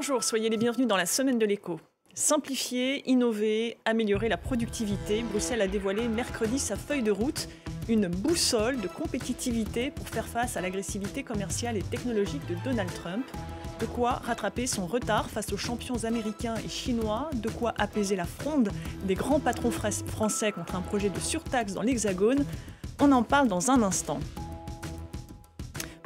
Bonjour, soyez les bienvenus dans la semaine de l'écho. Simplifier, innover, améliorer la productivité, Bruxelles a dévoilé mercredi sa feuille de route, une boussole de compétitivité pour faire face à l'agressivité commerciale et technologique de Donald Trump. De quoi rattraper son retard face aux champions américains et chinois, de quoi apaiser la fronde des grands patrons français contre un projet de surtaxe dans l'Hexagone. On en parle dans un instant.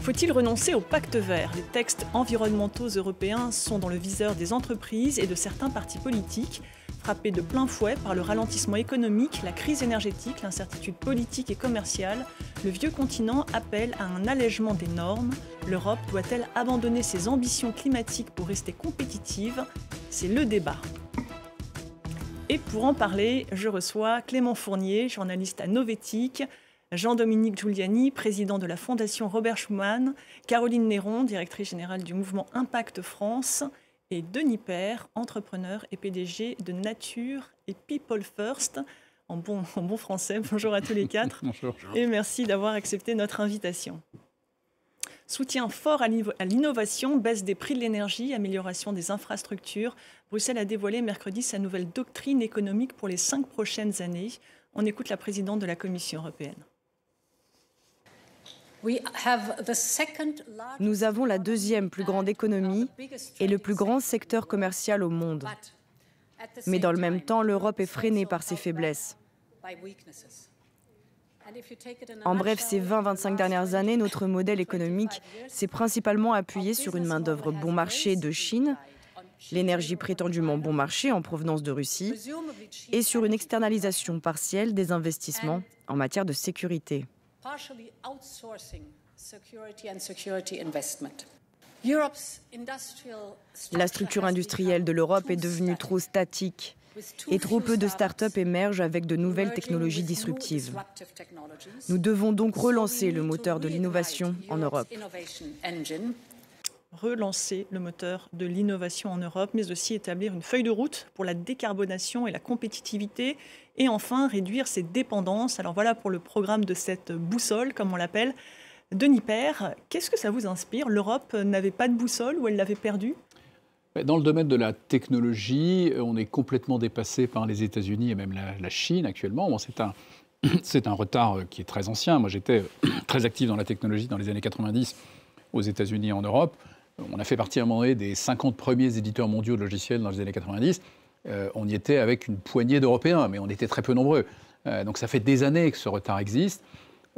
Faut-il renoncer au pacte vert? Les textes environnementaux européens sont dans le viseur des entreprises et de certains partis politiques. Frappés de plein fouet par le ralentissement économique, la crise énergétique, l'incertitude politique et commerciale, le vieux continent appelle à un allègement des normes. L'Europe doit-elle abandonner ses ambitions climatiques pour rester compétitive? C'est le débat. Et pour en parler, je reçois Clément Fournier, journaliste à Novétique, Jean-Dominique Giuliani, président de la Fondation Robert Schuman, Caroline Néron, directrice générale du mouvement Impact France, et Denis Père, entrepreneur et PDG de Nature et People First. En bon français, bonjour à tous les quatre. Bonjour. Et merci d'avoir accepté notre invitation. Soutien fort à l'innovation, baisse des prix de l'énergie, amélioration des infrastructures. Bruxelles a dévoilé mercredi sa nouvelle doctrine économique pour les 5 prochaines années. On écoute la présidente de la Commission européenne. Nous avons la deuxième plus grande économie et le plus grand secteur commercial au monde. Mais dans le même temps, l'Europe est freinée par ses faiblesses. En bref, ces 20-25 dernières années, notre modèle économique s'est principalement appuyé sur une main-d'œuvre bon marché de Chine, l'énergie prétendument bon marché en provenance de Russie, et sur une externalisation partielle des investissements en matière de sécurité. La structure industrielle de l'Europe est devenue trop statique et trop peu de start-up émergent avec de nouvelles technologies disruptives. Nous devons donc relancer le moteur de l'innovation en Europe. Relancer le moteur de l'innovation en Europe, mais aussi établir une feuille de route pour la décarbonation et la compétitivité, et enfin réduire ses dépendances. Alors voilà pour le programme de cette boussole, comme on l'appelle. Denis Père, qu'est-ce que ça vous inspire? L'Europe n'avait pas de boussole ou elle l'avait perdue? Dans le domaine de la technologie, on est complètement dépassé par les États-Unis et même la Chine actuellement. Bon, c'est un retard qui est très ancien. Moi, j'étais très actif dans la technologie dans les années 90 aux États-Unis et en Europe. On a fait partie à un moment donné des 50 premiers éditeurs mondiaux de logiciels dans les années 90. On y était avec une poignée d'Européens, mais on était très peu nombreux. Donc ça fait des années que ce retard existe.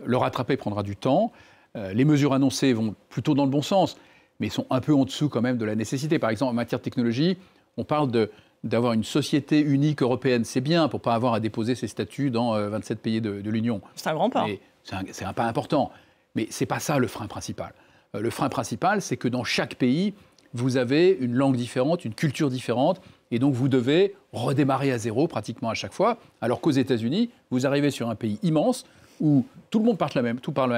Le rattraper prendra du temps. Les mesures annoncées vont plutôt dans le bon sens, mais sont un peu en dessous quand même de la nécessité. Par exemple, en matière de technologie, on parle d'avoir une société unique européenne. C'est bien pour ne pas avoir à déposer ses statuts dans 27 pays de l'Union. C'est un grand pas. C'est un pas important. Mais ce n'est pas ça le frein principal. Le frein principal, c'est que dans chaque pays, vous avez une langue différente, une culture différente, et donc vous devez redémarrer à zéro pratiquement à chaque fois, alors qu'aux États-Unis, vous arrivez sur un pays immense où tout le monde parle la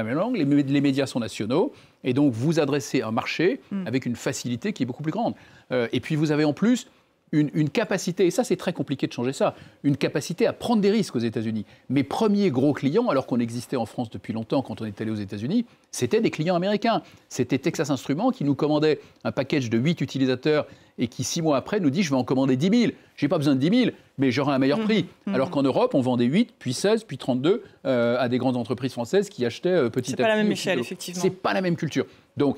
même langue, les médias sont nationaux, et donc vous adressez un marché avec une facilité qui est beaucoup plus grande. Et puis vous avez en plus une capacité, et ça c'est très compliqué de changer ça, une capacité à prendre des risques aux États-Unis. Mes premiers gros clients, alors qu'on existait en France depuis longtemps quand on est allé aux États-Unis, c'était des clients américains. C'était Texas Instruments qui nous commandait un package de 8 utilisateurs et qui 6 mois après nous dit je vais en commander 10 000. Je n'ai pas besoin de 10 000, mais j'aurai un meilleur prix. Alors qu'en Europe, on vendait 8, puis 16, puis 32 à des grandes entreprises françaises qui achetaient petit à petit. C'est pas la même échelle, effectivement. C'est pas la même culture. Donc,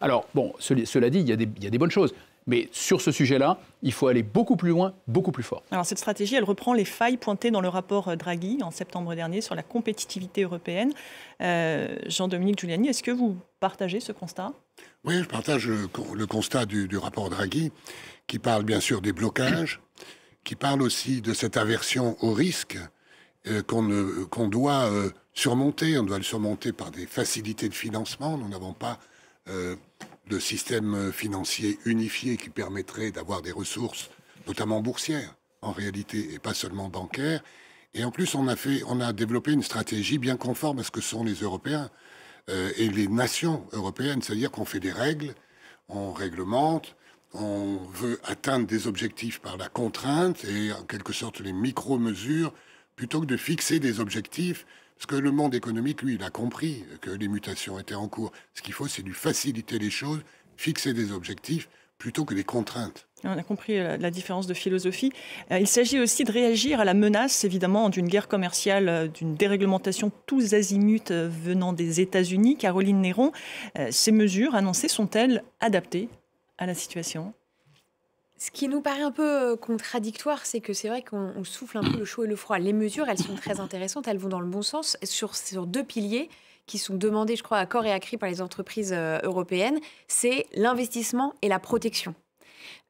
alors, bon, cela dit, il y a des bonnes choses. Mais sur ce sujet-là, il faut aller beaucoup plus loin, beaucoup plus fort. Alors cette stratégie, elle reprend les failles pointées dans le rapport Draghi en septembre dernier sur la compétitivité européenne. Jean-Dominique Giuliani, est-ce que vous partagez ce constat? Oui, je partage le constat du rapport Draghi, qui parle bien sûr des blocages, qui parle aussi de cette aversion au risque qu'on doit surmonter. On doit le surmonter par des facilités de financement. Nous n'avons pas de système financier unifié qui permettrait d'avoir des ressources, notamment boursières, en réalité, et pas seulement bancaires. Et en plus, on a développé une stratégie bien conforme à ce que sont les Européens et les nations européennes. C'est-à-dire qu'on fait des règles, on réglemente, on veut atteindre des objectifs par la contrainte et en quelque sorte les micro-mesures, plutôt que de fixer des objectifs. Parce que le monde économique, lui, il a compris que les mutations étaient en cours. Ce qu'il faut, c'est lui faciliter les choses, fixer des objectifs plutôt que des contraintes. On a compris la différence de philosophie. Il s'agit aussi de réagir à la menace, évidemment, d'une guerre commerciale, d'une déréglementation tous azimuts venant des États-Unis. Caroline Néron, ces mesures annoncées sont-elles adaptées à la situation ? Ce qui nous paraît un peu contradictoire, c'est que c'est vrai qu'on souffle un peu le chaud et le froid. Les mesures, elles sont très intéressantes, elles vont dans le bon sens sur 2 piliers qui sont demandés, je crois, à corps et à cri par les entreprises européennes. C'est l'investissement et la protection.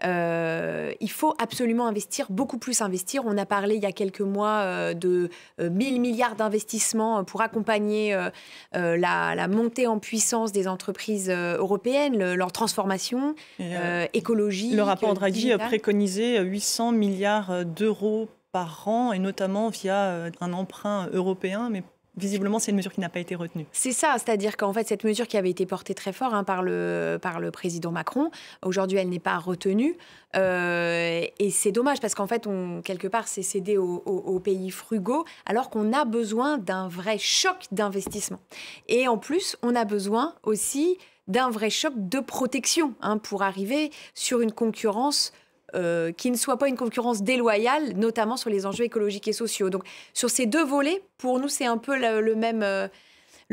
Il faut absolument investir, beaucoup plus investir. On a parlé il y a quelques mois de 1000 milliards d'investissements pour accompagner la montée en puissance des entreprises européennes, leur transformation écologique. Le rapport Draghi digitale. Préconisait 800 milliards d'euros par an, et notamment via un emprunt européen, mais visiblement, c'est une mesure qui n'a pas été retenue. C'est ça, c'est-à-dire qu'en fait, cette mesure qui avait été portée très fort par le président Macron, aujourd'hui, elle n'est pas retenue. Et c'est dommage parce qu'en fait, quelque part, c'est cédé aux pays frugaux, alors qu'on a besoin d'un vrai choc d'investissement. Et en plus, on a besoin aussi d'un vrai choc de protection pour arriver sur une concurrence qui ne soit pas une concurrence déloyale, notamment sur les enjeux écologiques et sociaux. Donc, sur ces 2 volets, pour nous, c'est un peu le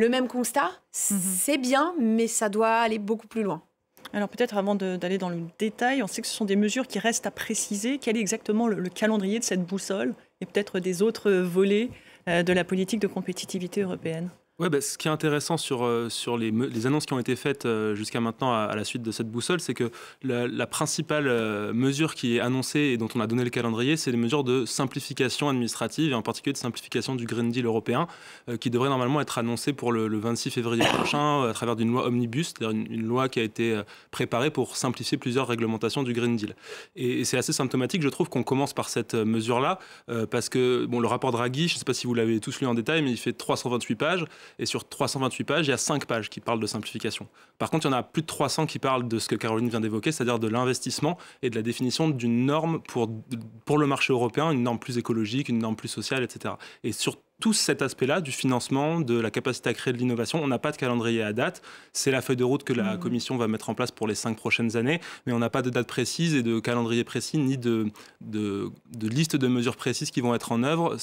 même constat. C'est bien, mais ça doit aller beaucoup plus loin. Alors peut-être avant d'aller dans le détail, on sait que ce sont des mesures qui restent à préciser. Quel est exactement le calendrier de cette boussole et peut-être des autres volets de la politique de compétitivité européenne ? Ouais, ce qui est intéressant sur les annonces qui ont été faites jusqu'à maintenant à la suite de cette boussole, c'est que la principale mesure qui est annoncée et dont on a donné le calendrier, c'est les mesures de simplification administrative et en particulier de simplification du Green Deal européen qui devrait normalement être annoncée pour le 26 février prochain à travers d'une loi omnibus, c'est-à-dire une loi qui a été préparée pour simplifier plusieurs réglementations du Green Deal. Et c'est assez symptomatique, je trouve, qu'on commence par cette mesure-là parce que le rapport Draghi, je ne sais pas si vous l'avez tous lu en détail, mais il fait 328 pages. Et sur 328 pages, il y a 5 pages qui parlent de simplification. Par contre, il y en a plus de 300 qui parlent de ce que Caroline vient d'évoquer, c'est-à-dire de l'investissement et de la définition d'une norme pour le marché européen, une norme plus écologique, une norme plus sociale, etc. Et sur tout cet aspect-là, du financement, de la capacité à créer de l'innovation, on n'a pas de calendrier à date. C'est la feuille de route que la Commission va mettre en place pour les 5 prochaines années, mais on n'a pas de date précise et de calendrier précis, ni de liste de mesures précises qui vont être en œuvre.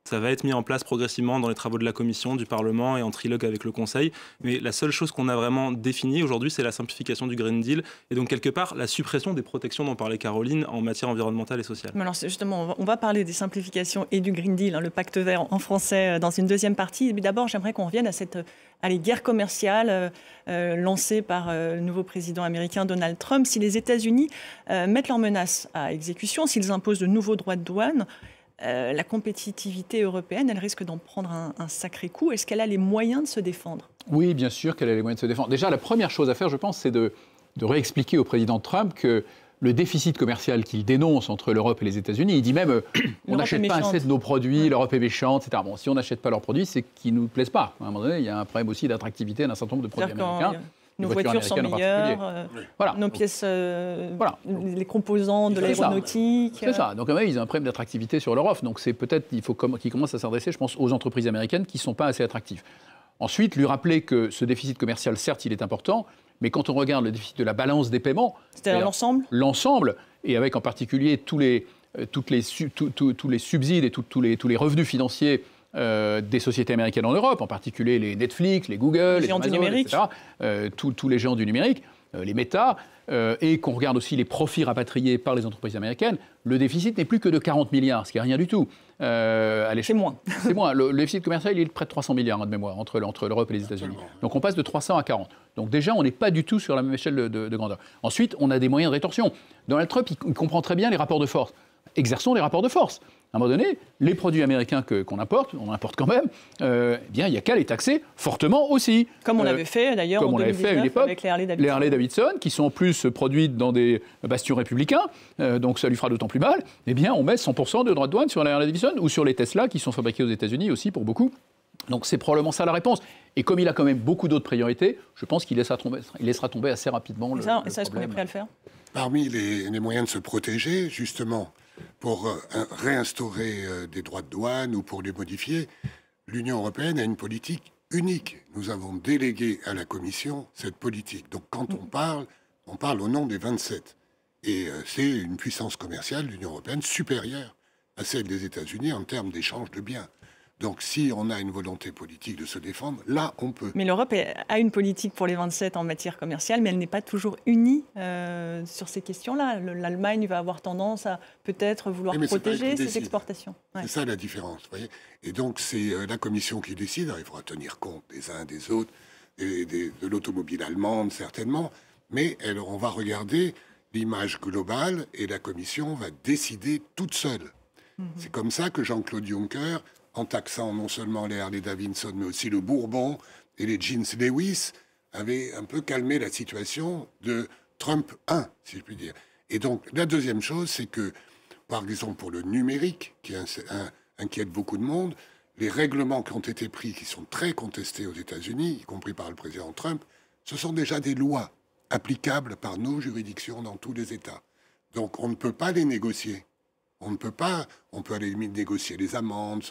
Ça va être mis en place progressivement dans les travaux de la Commission, du Parlement et en trilogue avec le Conseil. Mais la seule chose qu'on a vraiment définie aujourd'hui, c'est la simplification du Green Deal et donc quelque part la suppression des protections dont parlait Caroline en matière environnementale et sociale. Mais alors justement, on va parler des simplifications et du Green Deal, le pacte vert en français, dans une deuxième partie. Mais d'abord, j'aimerais qu'on revienne à cette guerre commerciale lancée par le nouveau président américain Donald Trump. Si les États-Unis mettent leurs menaces à exécution, s'ils imposent de nouveaux droits de douane, la compétitivité européenne, elle risque d'en prendre un sacré coup. Est-ce qu'elle a les moyens de se défendre ? Oui, bien sûr qu'elle a les moyens de se défendre. Déjà, la première chose à faire, je pense, c'est de réexpliquer au président Trump que le déficit commercial qu'il dénonce entre l'Europe et les États-Unis, il dit même on n'achète pas assez de nos produits, l'Europe est méchante, etc. Bon, si on n'achète pas leurs produits, c'est qu'ils ne nous plaisent pas. À un moment donné, il y a un problème aussi d'attractivité d'un certain nombre de produits américains. Nos voitures sont meilleures, voilà. Nos pièces, les composants de l'aéronautique. C'est ça. Donc, ils ont un problème d'attractivité sur leur offre. Donc, c'est peut-être qu'il faut qu'ils commencent à s'adresser, je pense, aux entreprises américaines qui ne sont pas assez attractives. Ensuite, lui rappeler que ce déficit commercial, certes, il est important, mais quand on regarde le déficit de la balance des paiements, c'est-à-dire l'ensemble, et avec en particulier tous les subsides et tous les revenus financiers des sociétés américaines en Europe, en particulier les Netflix, les Google, les Amazon, etc., tous les géants du numérique, les Meta, et qu'on regarde aussi les profits rapatriés par les entreprises américaines, le déficit n'est plus que de 40 milliards, ce qui n'est rien du tout. C'est moins. C'est moins. Le déficit commercial, il est de près de 300 milliards de mémoire entre l'Europe et les États-Unis. Donc on passe de 300 à 40. Donc déjà, on n'est pas du tout sur la même échelle de grandeur. Ensuite, on a des moyens de rétorsion. Donald Trump, il comprend très bien les rapports de force. Exerçons les rapports de force. À un moment donné, les produits américains qu'on importe, on importe quand même, bien, il n'y a qu'à les taxer fortement aussi. Comme on l'avait fait d'ailleurs en 2019 avec les Harley-Davidson. Les Harley-Davidson, qui sont en plus produites dans des bastions républicains, donc ça lui fera d'autant plus mal. Eh bien, on met 100% de droits de douane sur les Harley-Davidson ou sur les Tesla qui sont fabriqués aux États-Unis aussi pour beaucoup. Donc c'est probablement ça la réponse. Et comme il a quand même beaucoup d'autres priorités, je pense qu'il laissera tomber assez rapidement le problème. Est-ce qu'on est prêt à le faire ? Parmi les moyens de se protéger, justement, pour réinstaurer des droits de douane ou pour les modifier, l'Union européenne a une politique unique. Nous avons délégué à la Commission cette politique. Donc quand on parle, on parle au nom des 27. Et c'est une puissance commerciale, l'Union européenne, supérieure à celle des États-Unis en termes d'échange de biens. Donc si on a une volonté politique de se défendre, là, on peut. Mais l'Europe a une politique pour les 27 en matière commerciale, mais elle n'est pas toujours unie sur ces questions-là. L'Allemagne va avoir tendance à peut-être vouloir protéger ses exportations. Ouais. C'est ça la différence. Vous voyez, et donc c'est la Commission qui décide. Alors, il faudra tenir compte des uns des autres, de l'automobile allemande certainement, mais on va regarder l'image globale et la Commission va décider toute seule. C'est comme ça que Jean-Claude Juncker, en taxant non seulement les Harley Davidson, mais aussi le Bourbon et les jeans Lewis, avait un peu calmé la situation de Trump 1, si je puis dire. Et donc, la deuxième chose, c'est que, par exemple, pour le numérique, qui inquiète beaucoup de monde, les règlements qui ont été pris, qui sont très contestés aux États-Unis, y compris par le président Trump, ce sont déjà des lois applicables par nos juridictions dans tous les États. Donc, on ne peut pas les négocier. On ne peut pas, on peut à la limite négocier les amendes,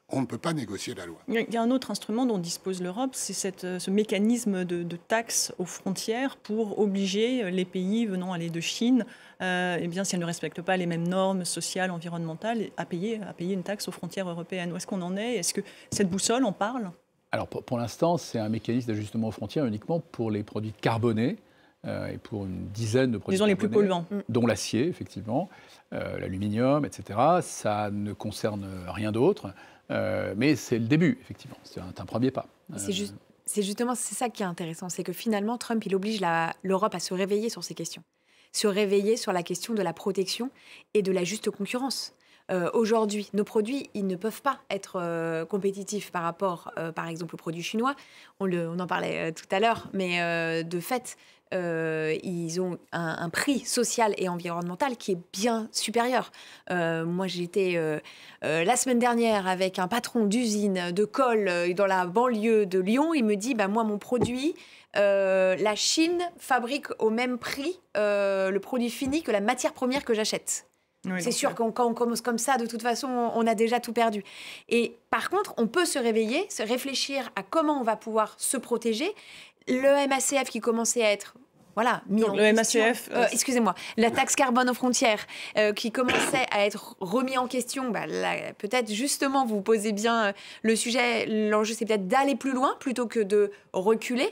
on ne peut pas négocier la loi. Il y a un autre instrument dont dispose l'Europe, c'est ce mécanisme de taxes aux frontières pour obliger les pays venant aller de Chine, eh bien, si elles ne respectent pas les mêmes normes sociales, environnementales, à payer une taxe aux frontières européennes. Où est-ce qu'on en est? Est-ce que cette boussole en parle? Alors pour l'instant, c'est un mécanisme d'ajustement aux frontières uniquement pour les produits carbonés. Et pour une dizaine de produits les plus polluants, dont l'acier, effectivement, l'aluminium, etc. Ça ne concerne rien d'autre, mais c'est le début, effectivement. C'est un premier pas. C'est justement ça qui est intéressant, c'est que finalement, Trump, il oblige l'Europe à se réveiller sur ces questions. Se réveiller sur la question de la protection et de la juste concurrence. Aujourd'hui, nos produits, ils ne peuvent pas être compétitifs par rapport, par exemple, aux produits chinois. On en parlait tout à l'heure, mais de fait, ils ont un prix social et environnemental qui est bien supérieur. Moi, j'étais la semaine dernière avec un patron d'usine de colle dans la banlieue de Lyon. Il me dit, moi, mon produit, la Chine fabrique au même prix le produit fini que la matière première que j'achète. Oui, c'est sûr que quand on commence comme ça, de toute façon, on a déjà tout perdu. Et par contre, on peut se réveiller, se réfléchir à comment on va pouvoir se protéger. Le MACF qui commençait à être mis en question. MACF, excusez-moi, la taxe carbone aux frontières qui commençait à être remis en question. Là, peut-être justement, vous posez bien le sujet. L'enjeu, c'est peut-être d'aller plus loin plutôt que de reculer.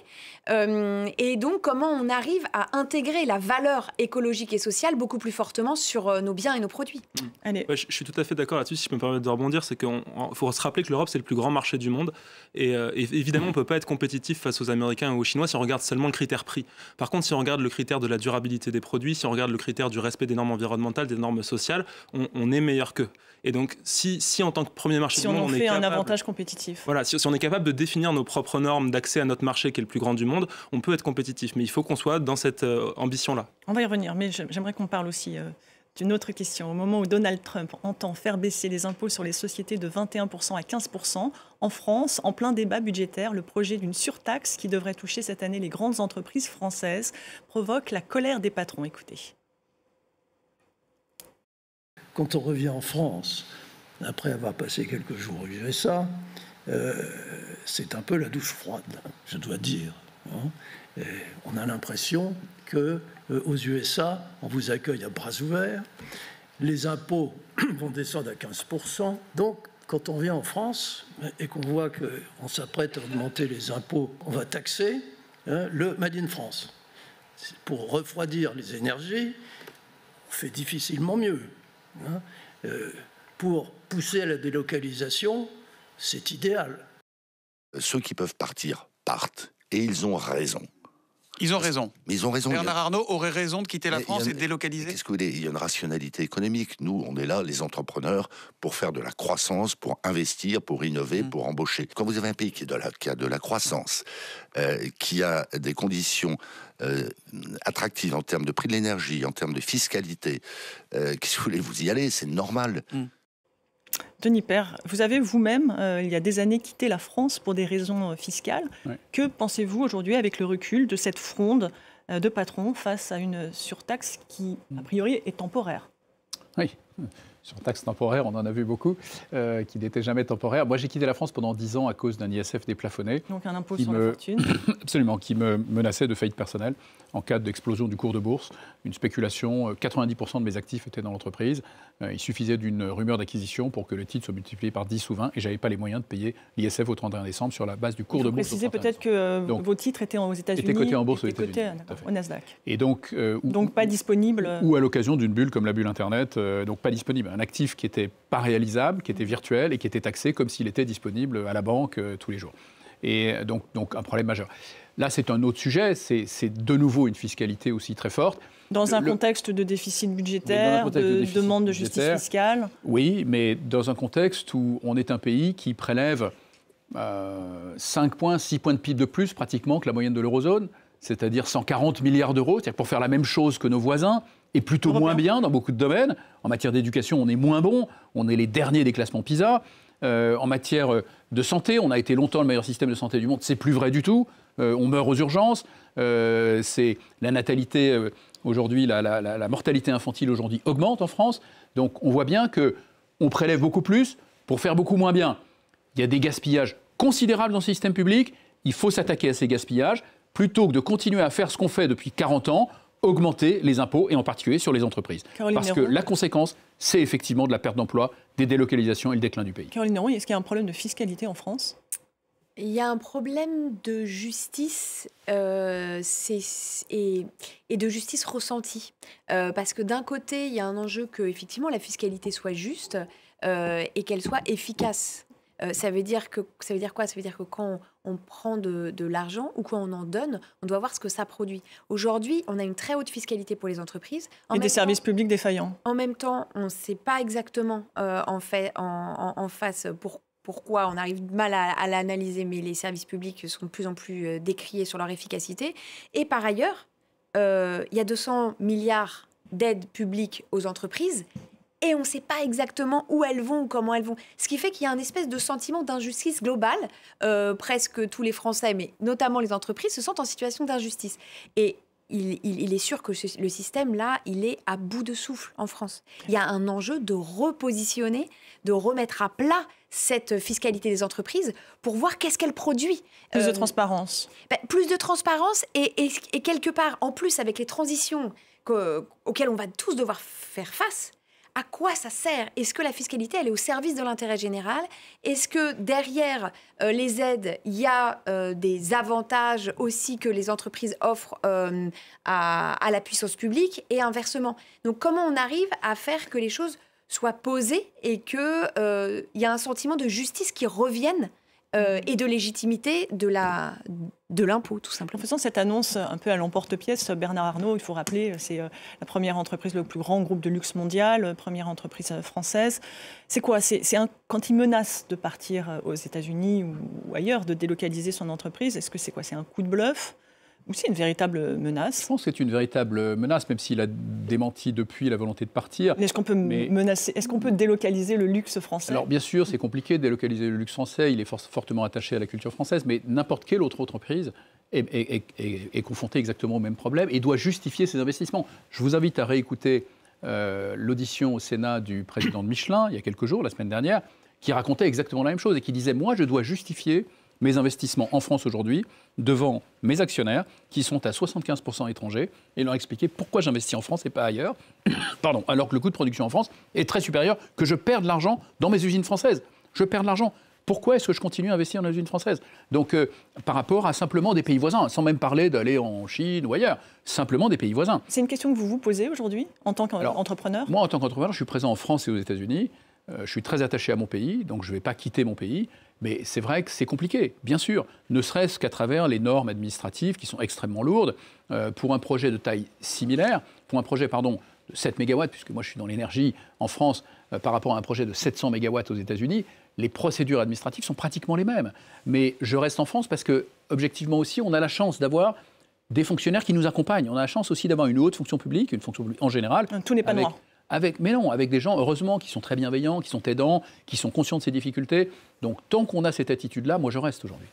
Et donc, comment on arrive à intégrer la valeur écologique et sociale beaucoup plus fortement sur nos biens et nos produits. Allez. Je suis tout à fait d'accord là-dessus. Si je peux me permettre de rebondir, c'est qu'il faut se rappeler que l'Europe, c'est le plus grand marché du monde. Et évidemment, on ne peut pas être compétitif face aux Américains ou aux Chinois si on regarde seulement le critère prix. Par contre, si on regarde le critère de la durabilité des produits, si on regarde le critère du respect des normes environnementales, des normes sociales, on est meilleur qu'eux. Et donc, si en tant que premier marché du monde, on fait un avantage compétitif. Voilà, si on est capable de définir nos propres normes d'accès à notre marché qui est le plus grand du monde, on peut être compétitif. Mais il faut qu'on soit dans cette ambition-là. On va y revenir, mais j'aimerais qu'on parle aussi d'une autre question. Au moment où Donald Trump entend faire baisser les impôts sur les sociétés de 21% à 15%, en France, en plein débat budgétaire, le projet d'une surtaxe qui devrait toucher cette année les grandes entreprises françaises provoque la colère des patrons. Écoutez. Quand on revient en France, après avoir passé quelques jours aux USA, c'est un peu la douche froide, je dois dire. Et on a l'impression qu'aux USA, on vous accueille à bras ouverts, les impôts vont descendre à 15%. Donc, quand on vient en France et qu'on voit qu'on s'apprête à augmenter les impôts, on va taxer le Made in France. Pour refroidir les énergies, on fait difficilement mieux. Pour pousser à la délocalisation, c'est idéal. Ceux qui peuvent partir partent, et ils ont raison. Ils ont raison. Mais ils ont raison. Bernard Arnault aurait raison de quitter la France et de délocaliser. Qu'est-ce que vous voulez ? Il y a une rationalité économique. Nous, on est là, les entrepreneurs, pour faire de la croissance, pour investir, pour innover, pour embaucher. Quand vous avez un pays qui a de la croissance, qui a des conditions attractives en termes de prix de l'énergie, en termes de fiscalité, qu'est-ce que vous voulez ? Vous y allez, c'est normal. Denis Père, vous avez vous-même, il y a des années, quitté la France pour des raisons fiscales. Oui. Que pensez-vous aujourd'hui, avec le recul, de cette fronde de patrons face à une surtaxe qui, a priori, est temporaire ? Oui, sur taxe temporaire, on en a vu beaucoup, qui n'étaient jamais temporaires. Moi, j'ai quitté la France pendant 10 ans à cause d'un ISF déplafonné. Donc un impôt sur la fortune. Absolument, qui me menaçait de faillite personnelle en cas d'explosion du cours de bourse, une spéculation. 90% de mes actifs étaient dans l'entreprise. Il suffisait d'une rumeur d'acquisition pour que le titre soit multiplié par 10 ou 20 et je n'avais pas les moyens de payer l'ISF au 31 décembre sur la base du cours de bourse. Précisez peut-être que vos titres étaient aux États-Unis. Étaient cotés en bourse aux États-Unis. Au Nasdaq. Et donc pas disponible. Ou à l'occasion d'une bulle comme la bulle Internet, donc pas disponible. Un actif qui n'était pas réalisable, qui était virtuel et qui était taxé comme s'il était disponible à la banque tous les jours. Et donc un problème majeur. Là, c'est un autre sujet, c'est de nouveau une fiscalité aussi très forte. Dans un contexte de déficit budgétaire, de demande de justice fiscale. Oui, mais dans un contexte où on est un pays qui prélève 5 points, 6 points de PIB de plus pratiquement que la moyenne de l'eurozone, c'est-à-dire 140 milliards d'euros, c'est-à-dire pour faire la même chose que nos voisins, et plutôt moins bien dans beaucoup de domaines. En matière d'éducation, on est moins bon, on est les derniers des classements PISA. En matière de santé, on a été longtemps le meilleur système de santé du monde, c'est plus vrai du tout. On meurt aux urgences, c'est la natalité aujourd'hui, la mortalité infantile aujourd'hui augmente en France. Donc on voit bien qu'on prélève beaucoup plus pour faire beaucoup moins bien. Il y a des gaspillages considérables dans le système public, il faut s'attaquer à ces gaspillages plutôt que de continuer à faire ce qu'on fait depuis 40 ans, augmenter les impôts et en particulier sur les entreprises. Parce que la conséquence, c'est effectivement de la perte d'emploi, des délocalisations et le déclin du pays. Caroline Néron, est-ce qu'il y a un problème de fiscalité en France ? Il y a un problème de justice et de justice ressentie. Parce que d'un côté, il y a un enjeu que effectivement la fiscalité soit juste et qu'elle soit efficace. Ça veut dire quoi ? Ça veut dire que quand on prend de l'argent ou quand on en donne, on doit voir ce que ça produit. Aujourd'hui, on a une très haute fiscalité pour les entreprises. Et des services publics défaillants. En même temps, on ne sait pas exactement en face pourquoi on arrive mal à l'analyser, mais les services publics sont de plus en plus décriés sur leur efficacité. Et par ailleurs, il y a 200 milliards d'aides publiques aux entreprises et on ne sait pas exactement où elles vont ou comment elles vont. Ce qui fait qu'il y a un espèce de sentiment d'injustice globale. Presque tous les Français, mais notamment les entreprises, se sentent en situation d'injustice. Et il est sûr que le système, là, il est à bout de souffle en France. Il y a un enjeu de repositionner, de remettre à plat cette fiscalité des entreprises pour voir qu'est-ce qu'elle produit. Plus de transparence. Plus de transparence et quelque part, en plus, avec les transitions auxquelles on va tous devoir faire face, à quoi ça sert ? Est-ce que la fiscalité, elle est au service de l'intérêt général ? Est-ce que derrière les aides, il y a des avantages aussi que les entreprises offrent à la puissance publique et inversement ? Donc comment on arrive à faire que les choses soient posées et qu'il y a un sentiment de justice qui revienne et de légitimité de l'impôt, tout simplement. En faisant cette annonce un peu à l'emporte-pièce, Bernard Arnault, il faut rappeler, c'est la première entreprise, le plus grand groupe de luxe mondial, première entreprise française. C'est quoi ? Quand il menace de partir aux États-Unis ou ailleurs, de délocaliser son entreprise, est-ce que c'est quoi ? C'est un coup de bluff ? Ou c'est une véritable menace ? Je pense que c'est une véritable menace, même s'il a démenti depuis la volonté de partir. Mais est-ce qu'on peut menacer ? Est-ce qu'on peut délocaliser le luxe français ? Alors bien sûr, c'est compliqué de délocaliser le luxe français. Il est fortement attaché à la culture française, mais n'importe quelle autre entreprise est confrontée exactement au même problème et doit justifier ses investissements. Je vous invite à réécouter l'audition au Sénat du président de Michelin, il y a quelques jours, la semaine dernière, qui racontait exactement la même chose et qui disait « Moi, je dois justifier mes investissements en France aujourd'hui devant mes actionnaires qui sont à 75% étrangers et leur expliquer pourquoi j'investis en France et pas ailleurs, pardon, alors que le coût de production en France est très supérieur, que je perds de l'argent dans mes usines françaises. Je perds de l'argent. Pourquoi est-ce que je continue à investir dans les usines françaises ? Donc, par rapport à simplement des pays voisins, sans même parler d'aller en Chine ou ailleurs, simplement des pays voisins. C'est une question que vous vous posez aujourd'hui en tant qu'entrepreneur ? Moi, en tant qu'entrepreneur, je suis présent en France et aux États-Unis. Je suis très attaché à mon pays, donc je ne vais pas quitter mon pays. Mais c'est vrai que c'est compliqué, bien sûr, ne serait-ce qu'à travers les normes administratives qui sont extrêmement lourdes. Pour un projet de taille similaire, pour un projet, de 7 MW, puisque moi je suis dans l'énergie en France, par rapport à un projet de 700 MW aux États-Unis, les procédures administratives sont pratiquement les mêmes. Mais je reste en France parce que, objectivement aussi, on a la chance d'avoir des fonctionnaires qui nous accompagnent. On a la chance aussi d'avoir une haute fonction publique, une fonction publique en général. Tout n'est pas noir. Mais non, avec des gens, heureusement, qui sont très bienveillants, qui sont aidants, qui sont conscients de ces difficultés. Donc, tant qu'on a cette attitude-là, moi, je reste aujourd'hui.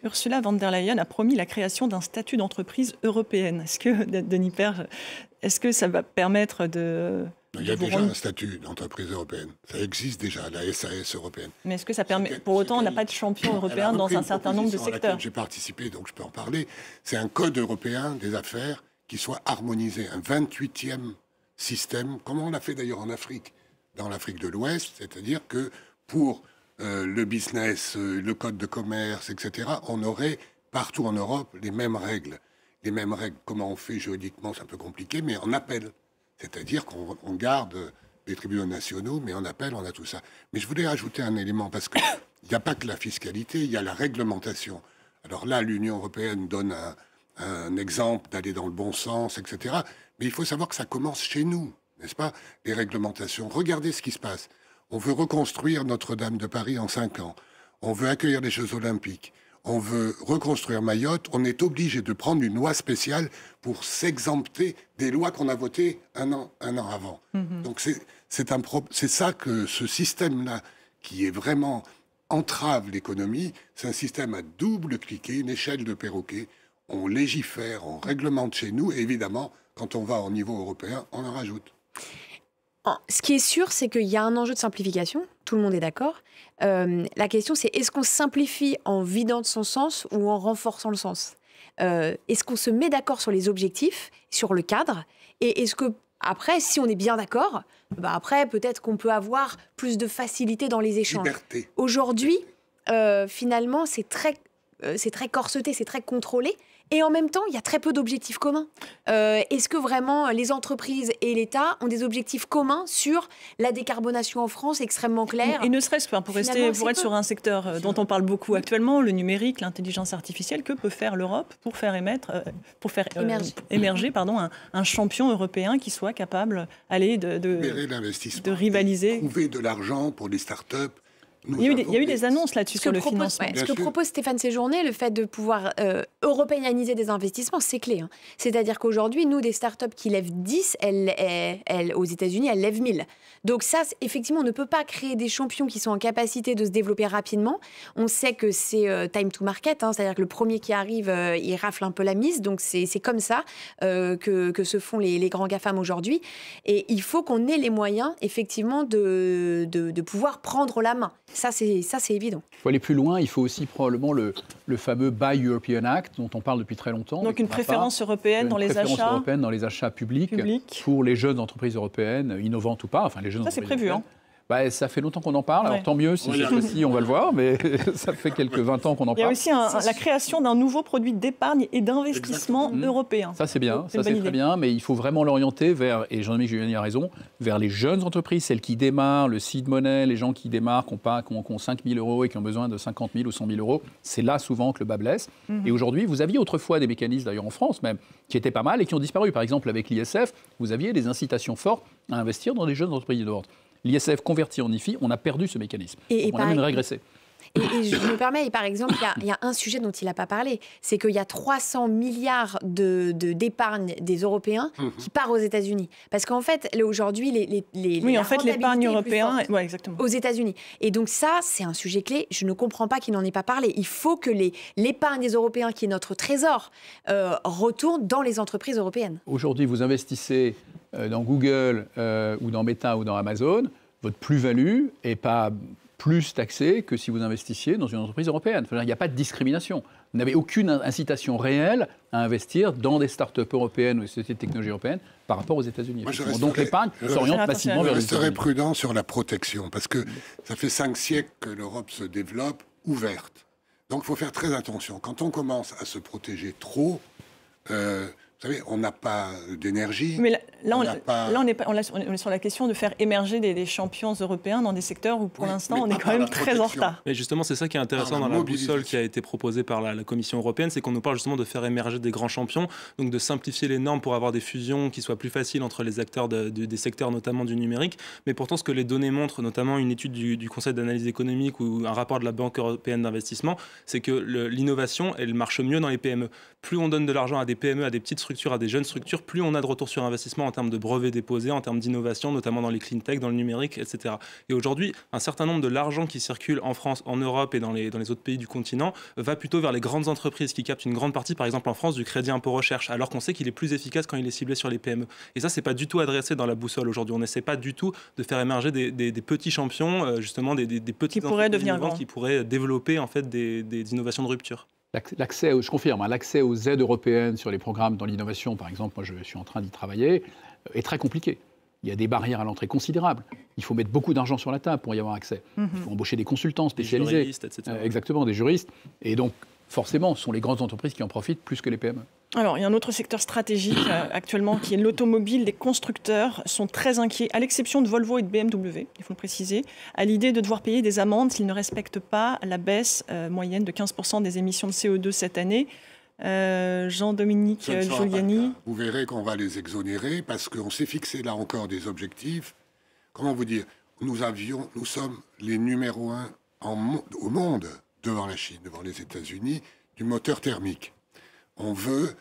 Ursula von der Leyen a promis la création d'un statut d'entreprise européenne. Est-ce que, Denis Père, est-ce que ça va permettre de Il y a déjà un statut d'entreprise européenne. Ça existe déjà, la SAS européenne. Mais est-ce que ça permet... Pour autant, on n'a pas de champion européen dans un certain nombre de secteurs. J'ai participé, donc je peux en parler. C'est un code européen des affaires qui soit harmonisé, un 28e système, comme on l'a fait d'ailleurs en Afrique, dans l'Afrique de l'Ouest, c'est-à-dire que pour le business, le code de commerce, etc., on aurait partout en Europe les mêmes règles. Les mêmes règles, comment on fait juridiquement, c'est un peu compliqué, mais on appelle. C'est-à-dire qu'on garde les tribunaux nationaux, mais en appel, on a tout ça. Mais je voulais rajouter un élément, parce qu'il n'y a pas que la fiscalité, il y a la réglementation. Alors là, l'Union européenne donne un exemple d'aller dans le bon sens, etc. Mais il faut savoir que ça commence chez nous, n'est-ce pas? Les réglementations. Regardez ce qui se passe. On veut reconstruire Notre-Dame de Paris en 5 ans. On veut accueillir les Jeux Olympiques. On veut reconstruire Mayotte. On est obligé de prendre une loi spéciale pour s'exempter des lois qu'on a votées un an avant. Donc c'est ça que ce système-là, qui est vraiment entrave l'économie, c'est un système à double cliquet, une échelle de perroquet. On légifère, on réglemente chez nous, et évidemment, quand on va au niveau européen, on en rajoute. Ce qui est sûr, c'est qu'il y a un enjeu de simplification, tout le monde est d'accord. La question, c'est est-ce qu'on simplifie en vidant de son sens ou en renforçant le sens? Est-ce qu'on se met d'accord sur les objectifs, sur le cadre? Et est-ce que, après, si on est bien d'accord, après, peut-être qu'on peut avoir plus de facilité dans les échanges. Liberté. Aujourd'hui, finalement, c'est très corseté, c'est très contrôlé. Et en même temps, il y a très peu d'objectifs communs. Est-ce que vraiment les entreprises et l'État ont des objectifs communs sur la décarbonation en France extrêmement clairs? Et ne serait-ce pas, pour être sur un secteur dont on parle beaucoup actuellement, le numérique, l'intelligence artificielle, que peut faire l'Europe pour faire émerger un champion européen qui soit capable de rivaliser? Trouver de l'argent pour les start-up. Il y a eu des annonces là-dessus sur le financement. Ce que propose Stéphane Séjourné, le fait de pouvoir européaniser des investissements, c'est clé. C'est-à-dire qu'aujourd'hui, nous, des startups qui lèvent 10, aux États-Unis, elles lèvent 1000. Donc ça, effectivement, on ne peut pas créer des champions qui sont en capacité de se développer rapidement. On sait que c'est time to market, c'est-à-dire que le premier qui arrive, il rafle un peu la mise. Donc c'est comme ça que se font les grands GAFAM aujourd'hui. Et il faut qu'on ait les moyens, effectivement, de pouvoir prendre la main. Ça, c'est évident. Il faut aller plus loin. Il faut aussi probablement le fameux Buy European Act dont on parle depuis très longtemps. Donc une préférence européenne dans les achats publics pour les jeunes entreprises européennes, innovantes ou pas. Enfin, les jeunes ça, c'est prévu. Ça fait longtemps qu'on en parle. Alors tant mieux si cette fois-ci on va le voir, mais ça fait quelques 20 ans qu'on en parle. Il y a aussi la création d'un nouveau produit d'épargne et d'investissement européen. Ça c'est bien, ça c'est très bien, mais il faut vraiment l'orienter vers, et Jean-Dominique Giuliani a raison, vers les jeunes entreprises, celles qui démarrent, le seed money, les gens qui démarrent, qui ont 5 000 euros et qui ont besoin de 50 000 ou 100 000 euros. C'est là souvent que le bas blesse. Et aujourd'hui, vous aviez autrefois des mécanismes, d'ailleurs en France même, qui étaient pas mal et qui ont disparu. Par exemple, avec l'ISF, vous aviez des incitations fortes à investir dans des jeunes entreprises innovantes. L'ISF converti en IFI, on a perdu ce mécanisme. On a même régressé. Et je me permets, par exemple, il y a un sujet dont il n'a pas parlé, c'est qu'il y a 300 milliards d'épargne des Européens qui part aux États-Unis. Parce qu'en fait, aujourd'hui, l'épargne européenne aux États-Unis. Et donc ça, c'est un sujet clé. Je ne comprends pas qu'il n'en ait pas parlé. Il faut que l'épargne des Européens, qui est notre trésor, retourne dans les entreprises européennes. Aujourd'hui, vous investissez dans Google ou dans Meta ou dans Amazon, votre plus-value n'est pas plus taxée que si vous investissiez dans une entreprise européenne. Enfin, il n'y a pas de discrimination. Vous n'avez aucune incitation réelle à investir dans des start-up européennes ou des sociétés de technologie européennes par rapport aux États-Unis. Donc l'épargne s'oriente massivement vers les États-Unis. Je resterai prudent sur la protection, parce que ça fait 5 siècles que l'Europe se développe ouverte. Donc il faut faire très attention. Quand on commence à se protéger trop, vous savez, on n'a pas d'énergie. Mais là, on est sur la question de faire émerger des champions européens dans des secteurs où, pour l'instant, on est quand même très en retard. Mais justement, c'est ça qui est intéressant dans la boussole qui a été proposée par la Commission européenne, c'est qu'on nous parle justement de faire émerger des grands champions, donc de simplifier les normes pour avoir des fusions qui soient plus faciles entre les acteurs des secteurs, notamment du numérique. Mais pourtant, ce que les données montrent, notamment une étude du Conseil d'analyse économique ou un rapport de la Banque européenne d'investissement, c'est que l'innovation, elle marche mieux dans les PME. Plus on donne de l'argent à des PME, à des petites structures à des jeunes structures, plus on a de retour sur investissement en termes de brevets déposés, en termes d'innovation, notamment dans les clean tech, dans le numérique, etc. Et aujourd'hui, un certain nombre de l'argent qui circule en France, en Europe et dans les autres pays du continent va plutôt vers les grandes entreprises qui captent une grande partie, par exemple en France, du crédit impôt recherche, alors qu'on sait qu'il est plus efficace quand il est ciblé sur les PME. Et ça, c'est pas du tout adressé dans la boussole aujourd'hui. On n'essaie pas du tout de faire émerger des petits champions, justement des petites entreprises qui pourraient développer en fait des innovations de rupture. Je confirme, l'accès aux aides européennes sur les programmes dans l'innovation, par exemple, moi je suis en train d'y travailler, est très compliqué. Il y a des barrières à l'entrée considérables. Il faut mettre beaucoup d'argent sur la table pour y avoir accès. Il faut embaucher des consultants spécialisés. Des juristes, etc. Exactement, des juristes. Et donc, forcément, ce sont les grandes entreprises qui en profitent plus que les PME. Alors, il y a un autre secteur stratégique actuellement qui est l'automobile. Les constructeurs sont très inquiets, à l'exception de Volvo et de BMW, il faut le préciser, à l'idée de devoir payer des amendes s'ils ne respectent pas la baisse moyenne de 15% des émissions de CO2 cette année. Jean-Dominique Giuliani. Vous verrez qu'on va les exonérer parce qu'on s'est fixé là encore des objectifs. Comment vous dire ? Nous sommes les numéros 1 au monde, devant la Chine, devant les États-Unis, du moteur thermique. On veut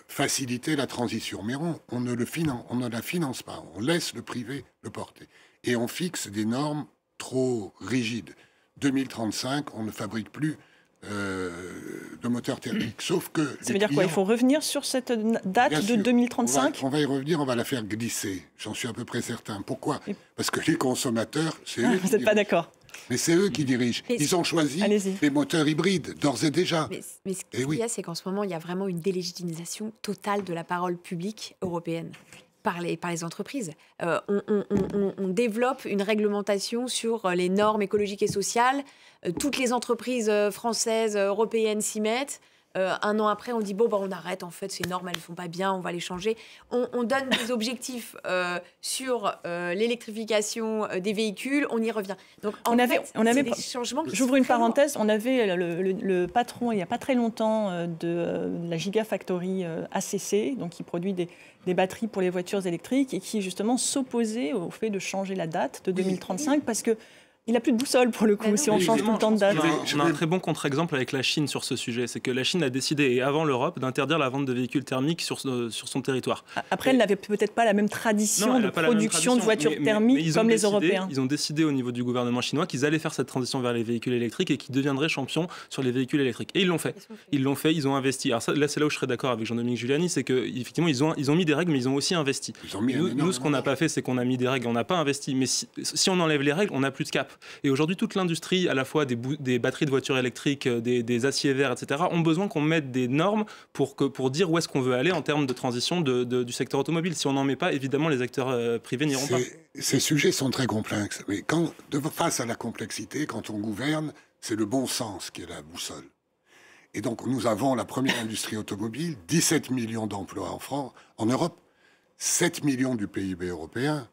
faciliter la transition, mais on ne la finance pas. On laisse le privé le porter. Et on fixe des normes trop rigides. 2035, on ne fabrique plus de moteur thermique. Sauf que ça veut dire quoi ? Il faut revenir sur cette date de 2035 ? On va y revenir, on va la faire glisser. J'en suis à peu près certain. Pourquoi ? Parce que les consommateurs, c'est eux. Vous n'êtes pas d'accord ? Mais c'est eux qui dirigent. Ils ont choisi les moteurs hybrides, d'ores et déjà. Mais ce qu'il y a, c'est qu'en ce moment, il y a vraiment une délégitimisation totale de la parole publique européenne par les entreprises. On développe une réglementation sur les normes écologiques et sociales. Toutes les entreprises françaises, européennes s'y mettent. Un an après, on dit on arrête, en fait, ces normes, elles ne font pas bien, on va les changer. On donne des objectifs sur l'électrification des véhicules, on y revient. Donc, on avait des changements. J'ouvre une parenthèse, on avait le patron, il n'y a pas très longtemps, de la Gigafactory ACC, donc qui produit des batteries pour les voitures électriques et qui, justement, s'opposait au fait de changer la date de 2035 parce que il n'a plus de boussole pour le coup, si on change tout le temps de date. On a un très bon contre-exemple avec la Chine sur ce sujet. C'est que la Chine a décidé, et avant l'Europe, d'interdire la vente de véhicules thermiques sur son territoire. Après, elle n'avait peut-être pas la même tradition de production de voitures thermiques comme les Européens. Ils ont décidé au niveau du gouvernement chinois qu'ils allaient faire cette transition vers les véhicules électriques et qu'ils deviendraient champions sur les véhicules électriques. Et ils l'ont fait. Ils ont investi. Alors là, c'est là où je serais d'accord avec Jean-Dominique Giuliani, c'est qu'effectivement, ils ont mis des règles, mais ils ont aussi investi. Nous, ce qu'on n'a pas fait, c'est qu'on a mis des règles, on n'a pas investi. Mais si on enlève les règles, on n'a plus de cap. Et aujourd'hui, toute l'industrie, à la fois des batteries de voitures électriques, des aciers verts, etc., ont besoin qu'on mette des normes pour dire où est-ce qu'on veut aller en termes de transition du secteur automobile. Si on n'en met pas, évidemment, les acteurs privés n'iront pas. Ces sujets sont très complexes. Mais face à la complexité, quand on gouverne, c'est le bon sens qui est la boussole. Et donc, nous avons la première industrie automobile, 17 millions d'emplois en France, en Europe, 7 millions du PIB européen.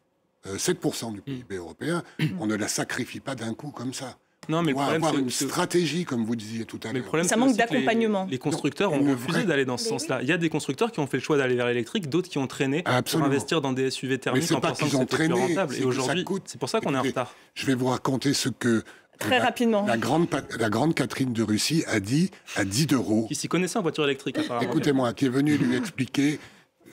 7% du PIB européen, on ne la sacrifie pas d'un coup comme ça. Non, mais on doit avoir une stratégie, comme vous disiez tout à l'heure. Ça manque d'accompagnement. Les constructeurs ont refusé d'aller dans ce sens-là. Il y a des constructeurs qui ont fait le choix d'aller vers l'électrique, d'autres qui ont traîné pour investir dans des SUV thermiques en pensant que c'était plus rentable. Et aujourd'hui, c'est pour ça qu'on est en retard. Je vais vous raconter ce que très rapidement la grande Catherine de Russie a dit à 10 €. Qui s'y connaissait en voiture électrique, apparemment. Écoutez-moi, qui est venue lui expliquer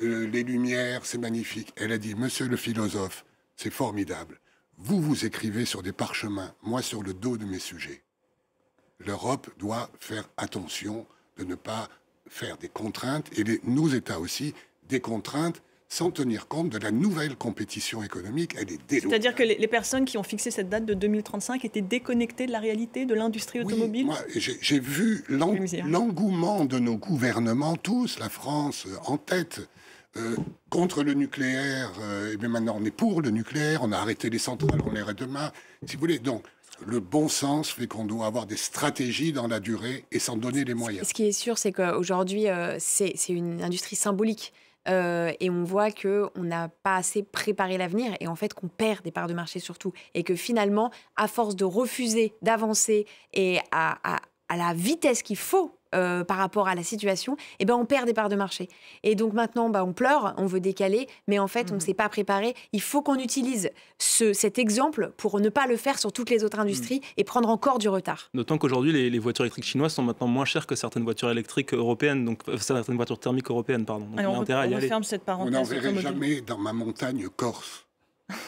les lumières, c'est magnifique. Elle a dit, monsieur le philosophe, c'est formidable. Vous écrivez sur des parchemins, moi sur le dos de mes sujets. L'Europe doit faire attention de ne pas faire des contraintes, et nos États aussi, des contraintes sans tenir compte de la nouvelle compétition économique. Elle est déloyale. C'est-à-dire que les personnes qui ont fixé cette date de 2035 étaient déconnectées de la réalité de l'industrie automobile ? Moi, j'ai vu l'engouement de nos gouvernements, tous, la France en tête, contre le nucléaire, et bien maintenant on est pour le nucléaire, on a arrêté les centrales, on les arrête demain, si vous voulez. Donc, le bon sens fait qu'on doit avoir des stratégies dans la durée et s'en donner les moyens. Ce qui est sûr, c'est qu'aujourd'hui, c'est une industrie symbolique. Et on voit qu'on n'a pas assez préparé l'avenir et en fait qu'on perd des parts de marché surtout. Et que finalement, à force de refuser d'avancer et à la vitesse qu'il faut par rapport à la situation, eh ben, on perd des parts de marché. Et donc maintenant, on pleure, on veut décaler, mais en fait, on ne s'est pas préparé. Il faut qu'on utilise cet exemple pour ne pas le faire sur toutes les autres industries et prendre encore du retard. D'autant qu'aujourd'hui, les voitures électriques chinoises sont maintenant moins chères que certaines voitures électriques européennes, donc certaines voitures thermiques européennes, pardon. Donc, alors, on referme cette parenthèse. On n'en verrait jamais dans ma montagne corse.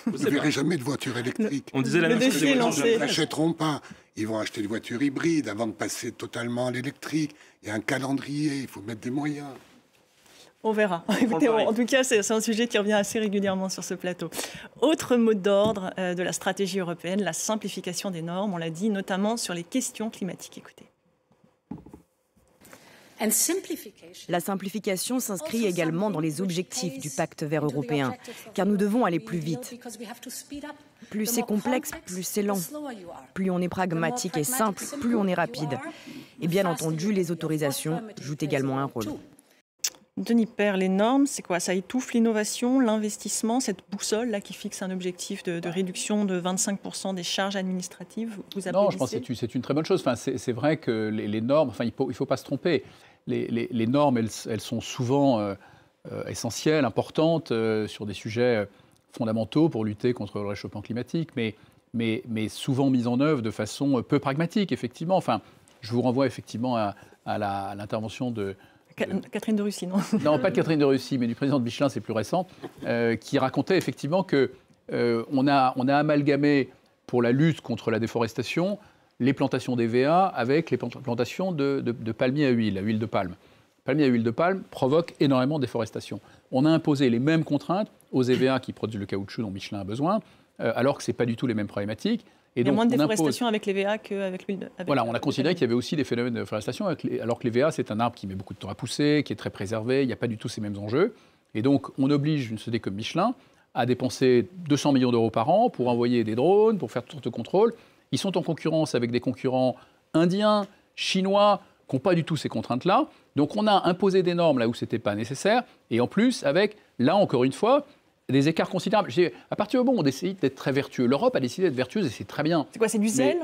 Vous ne verrez jamais de voiture électrique. On disait la même chose. Les gens ne l'achèteront pas. Ils vont acheter des voitures hybrides avant de passer totalement à l'électrique. Il y a un calendrier, il faut mettre des moyens. On verra. Écoutez, en tout cas, c'est un sujet qui revient assez régulièrement sur ce plateau. Autre mot d'ordre de la stratégie européenne, la simplification des normes, on l'a dit, notamment sur les questions climatiques. Écoutez. La simplification s'inscrit également dans les objectifs du pacte vert européen, car nous devons aller plus vite. Plus c'est complexe, plus c'est lent. Plus on est pragmatique et simple, plus on est rapide. Et bien entendu, les autorisations jouent également un rôle. Denis Père, les normes, c'est quoi? Ça étouffe l'innovation, l'investissement, cette boussole-là qui fixe un objectif de réduction de 25% des charges administratives. Non, je pense que c'est une très bonne chose. Enfin, c'est vrai que les normes, enfin, il faut pas se tromper. Les normes, elles sont souvent essentielles, importantes sur des sujets fondamentaux pour lutter contre le réchauffement climatique, mais souvent mises en œuvre de façon peu pragmatique, effectivement. Enfin, je vous renvoie effectivement à l'intervention de Catherine de Russie, non? Non, pas de Catherine de Russie, mais du président de Michelin, c'est plus récent, qui racontait effectivement qu'on a amalgamé pour la lutte contre la déforestation les plantations d'EVA avec les plantations de palmiers à huile de palme. Palmiers à huile de palme provoquent énormément de déforestation. On a imposé les mêmes contraintes aux EVA qui produisent le caoutchouc dont Michelin a besoin, alors que ce n'est pas du tout les mêmes problématiques. Et donc, il y a moins de déforestation avec l'EVA qu'avec l'huile. Voilà, on a considéré qu'il y avait aussi des phénomènes de déforestation, alors que l'EVA, c'est un arbre qui met beaucoup de temps à pousser, qui est très préservé, il n'y a pas du tout ces mêmes enjeux. Et donc, on oblige une société comme Michelin à dépenser 200 millions d'euros par an pour envoyer des drones, pour faire toutes sortes de contrôles. Ils sont en concurrence avec des concurrents indiens, chinois, qui n'ont pas du tout ces contraintes-là. Donc, on a imposé des normes là où ce n'était pas nécessaire. Et en plus, avec, là encore une fois, des écarts considérables. À partir du moment où on décide d'être très vertueux, l'Europe a décidé d'être vertueuse et c'est très bien. C'est quoi, c'est du zèle?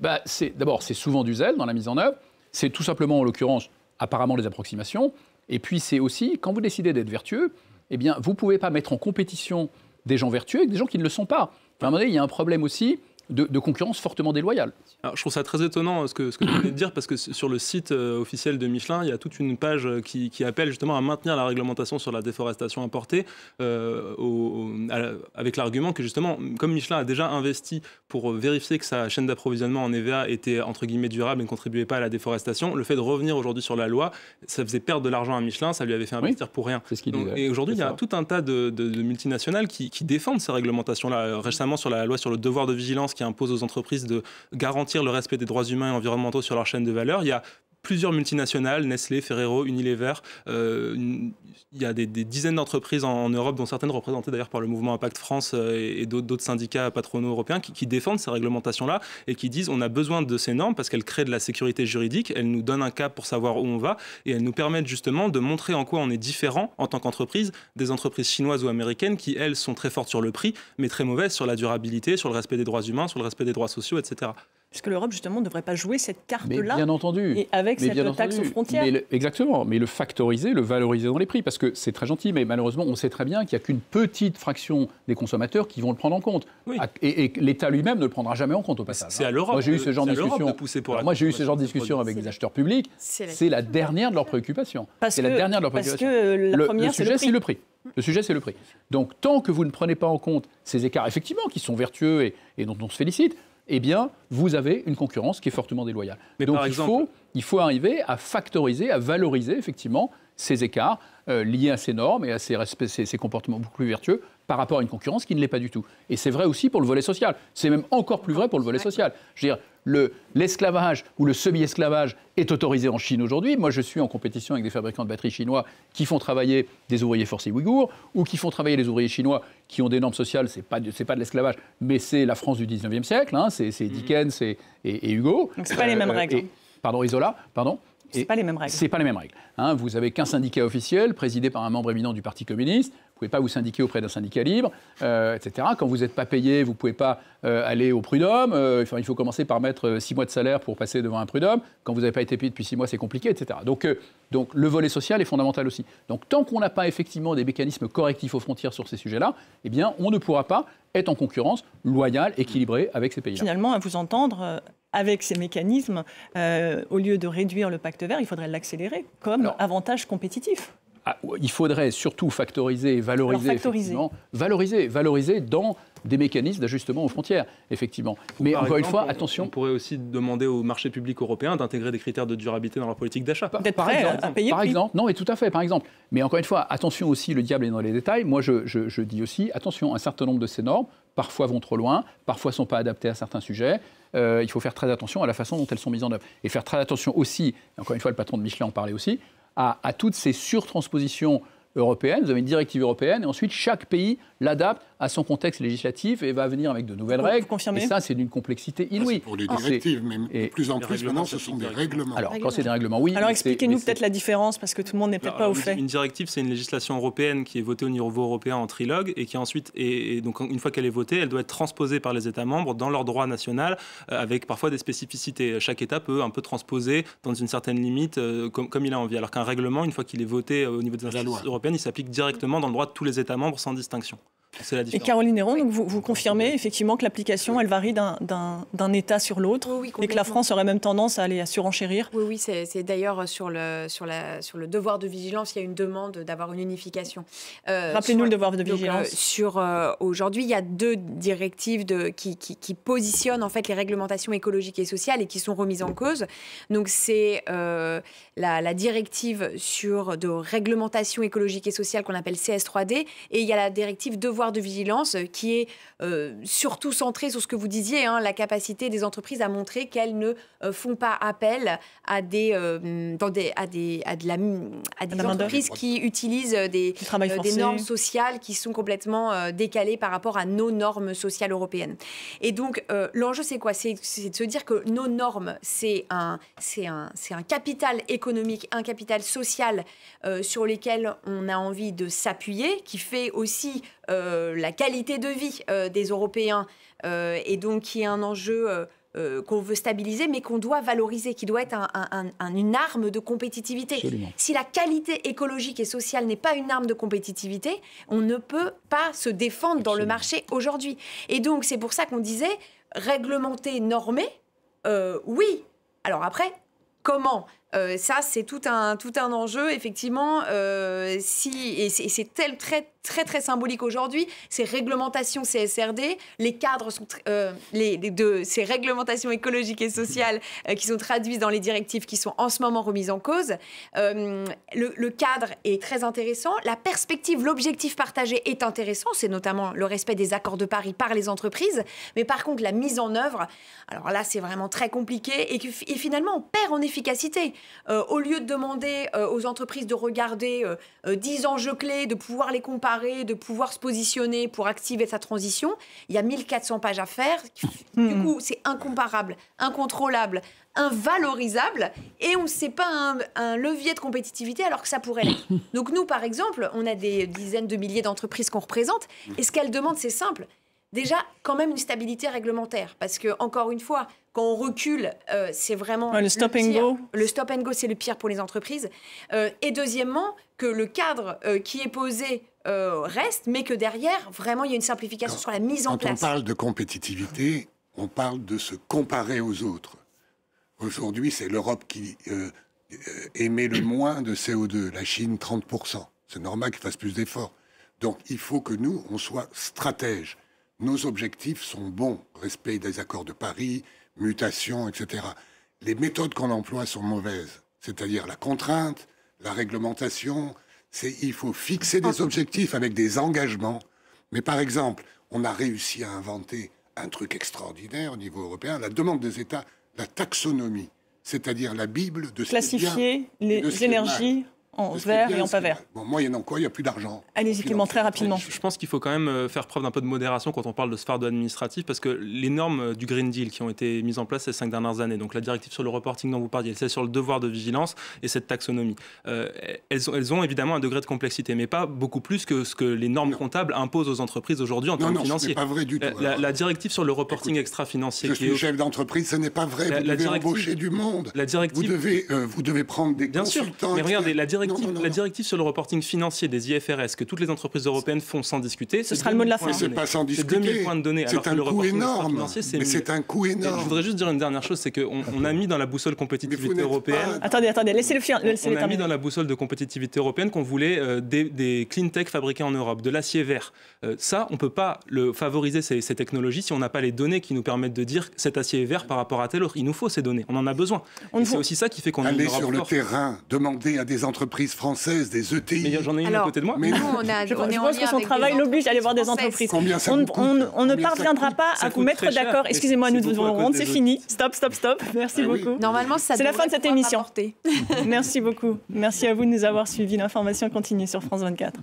D'abord, c'est souvent du zèle dans la mise en œuvre. C'est tout simplement, en l'occurrence, apparemment des approximations. Et puis, c'est aussi, quand vous décidez d'être vertueux, eh bien, vous ne pouvez pas mettre en compétition des gens vertueux avec des gens qui ne le sont pas. À un moment donné, il y a un problème aussi de concurrence fortement déloyale. Alors, je trouve ça très étonnant ce que vous venez de dire, parce que sur le site officiel de Michelin, il y a toute une page qui appelle justement à maintenir la réglementation sur la déforestation importée, avec l'argument que justement, comme Michelin a déjà investi pour vérifier que sa chaîne d'approvisionnement en EVA était entre guillemets durable et ne contribuait pas à la déforestation, le fait de revenir aujourd'hui sur la loi, ça faisait perdre de l'argent à Michelin, ça lui avait fait investir pour rien. C'est ce qu'il disait. Et aujourd'hui, il y a tout un tas de multinationales qui défendent ces réglementations-là. Récemment, sur la loi sur le devoir de vigilance qui impose aux entreprises de garantir le respect des droits humains et environnementaux sur leur chaîne de valeur. Il y a plusieurs multinationales, Nestlé, Ferrero, Unilever. Il y a des dizaines d'entreprises en Europe, dont certaines représentées d'ailleurs par le mouvement Impact France et d'autres syndicats patronaux européens qui défendent ces réglementations-là et qui disent on a besoin de ces normes parce qu'elles créent de la sécurité juridique, elles nous donnent un cap pour savoir où on va et elles nous permettent justement de montrer en quoi on est différent en tant qu'entreprise des entreprises chinoises ou américaines qui, elles, sont très fortes sur le prix, mais très mauvaises sur la durabilité, sur le respect des droits humains, sur le respect des droits sociaux, etc. Est-ce que l'Europe, justement, ne devrait pas jouer cette carte-là? Mais bien entendu. Et avec cette taxe aux frontières. Exactement, mais le factoriser, le valoriser dans les prix, parce que c'est très gentil, mais malheureusement, on sait très bien qu'il n'y a qu'une petite fraction des consommateurs qui vont le prendre en compte. Oui. Et l'État lui-même ne le prendra jamais en compte au passage. C'est à l'Europe. Moi, j'ai eu ce genre de discussion. Moi, j'ai eu ce genre de discussion avec des acheteurs publics. C'est la dernière de leurs préoccupations. C'est la dernière de leurs préoccupations. Parce que la première, c'est le prix. Le sujet, c'est le prix. Donc, tant que vous ne prenez pas en compte ces écarts, effectivement, qui sont vertueux et dont on se félicite, eh bien, vous avez une concurrence qui est fortement déloyale. Mais donc, il faut arriver à factoriser, à valoriser, effectivement, ces écarts liés à ces normes et à ces comportements beaucoup plus vertueux par rapport à une concurrence qui ne l'est pas du tout. Et c'est vrai aussi pour le volet social. C'est même encore plus vrai pour le volet social. Je veux dire, l'esclavage ou le semi-esclavage est autorisé en Chine aujourd'hui. Moi, je suis en compétition avec des fabricants de batteries chinois qui font travailler des ouvriers forcés ouïghours ou qui font travailler les ouvriers chinois qui ont des normes sociales. C'est pas de l'esclavage, mais c'est la France du 19e siècle. Hein, c'est Dickens et Hugo. Donc, c'est pas les mêmes règles. Isola, pardon. C'est pas les mêmes règles. C'est pas les mêmes règles. Hein, vous n'avez qu'un syndicat officiel présidé par un membre éminent du Parti communiste. Vous pouvez pas vous syndiquer auprès d'un syndicat libre, etc. Quand vous n'êtes pas payé, vous ne pouvez pas aller au prud'homme. Il faut commencer par mettre 6 mois de salaire pour passer devant un prud'homme. Quand vous n'avez pas été payé depuis 6 mois, c'est compliqué, etc. Donc le volet social est fondamental aussi. Donc tant qu'on n'a pas effectivement des mécanismes correctifs aux frontières sur ces sujets-là, eh bien, on ne pourra pas être en concurrence loyale, équilibrée avec ces pays-là. Finalement, à vous entendre, avec ces mécanismes, au lieu de réduire le pacte vert, il faudrait l'accélérer comme avantage compétitif. Il faudrait surtout factoriser et valoriser, valoriser dans des mécanismes d'ajustement aux frontières, effectivement. Mais encore une fois, attention. On pourrait aussi demander aux marchés publics européens d'intégrer des critères de durabilité dans leur politique d'achat. D'être prêt à payer par exemple. Non, mais tout à fait, par exemple. Mais encore une fois, attention aussi, le diable est dans les détails. Moi, je dis aussi, attention, un certain nombre de ces normes, parfois vont trop loin, parfois ne sont pas adaptées à certains sujets. Il faut faire très attention à la façon dont elles sont mises en œuvre. Et faire très attention aussi, et encore une fois, le patron de Michelin en parlait aussi, à toutes ces surtranspositions européennes. Vous avez une directive européenne et ensuite chaque pays l'adapte à son contexte législatif et va venir avec de nouvelles règles. Et ça, c'est d'une complexité inouïe. C'est pour les directives, mais de plus en plus maintenant, ce sont des règlements. Alors, quand c'est des règlements, oui. Alors, expliquez-nous peut-être la différence, parce que tout le monde n'est peut-être pas au fait. Une directive, c'est une législation européenne qui est votée au niveau européen en trilogue et qui ensuite, et donc une fois qu'elle est votée, elle doit être transposée par les États membres dans leur droit national, avec parfois des spécificités. Chaque État peut un peu transposer dans une certaine limite, comme il a envie. Alors qu'un règlement, une fois qu'il est voté au niveau des institutions européennes, il s'applique directement dans le droit de tous les États membres sans distinction. C'est la différence. Et Caroline Néron, donc vous confirmez effectivement que l'application, elle varie d'un État sur l'autre, et que la France aurait même tendance à aller à surenchérir. Oui, c'est d'ailleurs sur le devoir de vigilance, il y a une demande d'avoir une unification. Rappelez-nous le devoir de vigilance. Aujourd'hui, il y a 2 directives qui positionnent en fait les réglementations écologiques et sociales et qui sont remises en cause. Donc c'est la directive de réglementation écologique et sociale qu'on appelle CS3D, et il y a la directive devoir de vigilance qui est surtout centrée sur ce que vous disiez, la capacité des entreprises à montrer qu'elles ne font pas appel à des entreprises qui utilisent des normes sociales qui sont complètement décalées par rapport à nos normes sociales européennes. Et donc l'enjeu c'est quoi ? C'est de se dire que nos normes c'est un capital économique, un capital social sur lesquels on a envie de s'appuyer, qui fait aussi la qualité de vie des Européens, et donc qui est un enjeu qu'on veut stabiliser, mais qu'on doit valoriser, qui doit être une arme de compétitivité. Absolument. Si la qualité écologique et sociale n'est pas une arme de compétitivité, on ne peut pas se défendre dans le marché aujourd'hui. Et donc, c'est pour ça qu'on disait réglementer, normer, oui. Alors après, comment ? Ça, c'est tout un enjeu, effectivement. Et c'est très symbolique aujourd'hui. Ces réglementations CSRD, les cadres sont ces réglementations écologiques et sociales qui sont traduites dans les directives qui sont en ce moment remises en cause. Le cadre est très intéressant. La perspective, l'objectif partagé est intéressant. C'est notamment le respect des accords de Paris par les entreprises. Mais par contre, la mise en œuvre, alors là, c'est vraiment très compliqué et finalement, on perd en efficacité. Au lieu de demander aux entreprises de regarder 10 enjeux clés, de pouvoir les comparer, de pouvoir se positionner pour activer sa transition, il y a 1400 pages à faire. Du coup, c'est incomparable, incontrôlable, invalorisable, et on ne sait pas un levier de compétitivité alors que ça pourrait l'être. Donc nous, par exemple, on a des dizaines de milliers d'entreprises qu'on représente, et ce qu'elles demandent, c'est simple. Déjà, quand même une stabilité réglementaire, parce que, encore une fois, quand on recule, c'est vraiment le stop and go. Le stop and go, c'est le pire pour les entreprises. Et deuxièmement, que le cadre qui est posé reste, mais que derrière, vraiment, il y a une simplification sur la mise en place. Quand on parle de compétitivité, on parle de se comparer aux autres. Aujourd'hui, c'est l'Europe qui émet le moins de CO2, la Chine 30%. C'est normal qu'il fasse plus d'efforts. Donc, il faut que nous, on soit stratèges. Nos objectifs sont bons, respect des accords de Paris, mutation, etc. Les méthodes qu'on emploie sont mauvaises, c'est-à-dire la contrainte, la réglementation. Il faut fixer des objectifs avec des engagements. Mais par exemple, on a réussi à inventer un truc extraordinaire au niveau européen, la demande des États, la taxonomie, c'est-à-dire la Bible de ce classifier les énergies en vert et en pas vert. Bon, moyennant quoi, il n'y a plus d'argent. Allez-y, Clément, très rapidement. Je pense qu'il faut quand même faire preuve d'un peu de modération quand on parle de ce fardeau administratif, parce que les normes du Green Deal qui ont été mises en place ces 5 dernières années, donc la directive sur le reporting dont vous parliez, c'est sur le devoir de vigilance et cette taxonomie, elles ont évidemment un degré de complexité, mais pas beaucoup plus que ce que les normes comptables imposent aux entreprises aujourd'hui en termes financiers. Non, ce n'est pas vrai du tout. La directive sur le reporting extra-financier... Je suis chef d'entreprise, ce n'est pas vrai. Vous devez embaucher du monde. La directive... Vous devez prendre des consultants. Bien sûr, mais regardez, la directive sur le reporting financier des IFRS que toutes les entreprises européennes font sans discuter... Ce sera le mot de la fin. C'est pas sans discuter. C'est 2000 points de données. C'est un coût énorme. Mais c'est un coût énorme. Je voudrais juste dire une dernière chose, c'est qu'on a mis dans la boussole compétitivité européenne... Attendez, laissez-le terminer. On a mis dans la boussole de compétitivité européenne qu'on voulait des clean tech fabriqués en Europe, de l'acier vert. Ça, on ne peut pas favoriser ces technologies si on n'a pas les données qui nous permettent de dire que cet acier est vert par rapport à tel autre. Il nous faut ces données, on en a besoin. C'est aussi ça qui fait qu'on... Allez sur le terrain, demandez à des entreprises françaises, des ETI. Mais j'en ai une à côté de moi. Mais nous, je pense que son travail l'oblige à aller voir des entreprises. On ne parviendra pas à vous mettre d'accord. Excusez-moi, nous devons rendre, c'est fini. Stop. Merci beaucoup. Normalement, c'est la fin de cette émission. Merci beaucoup. Merci à vous de nous avoir suivis. L'information continue sur France 24.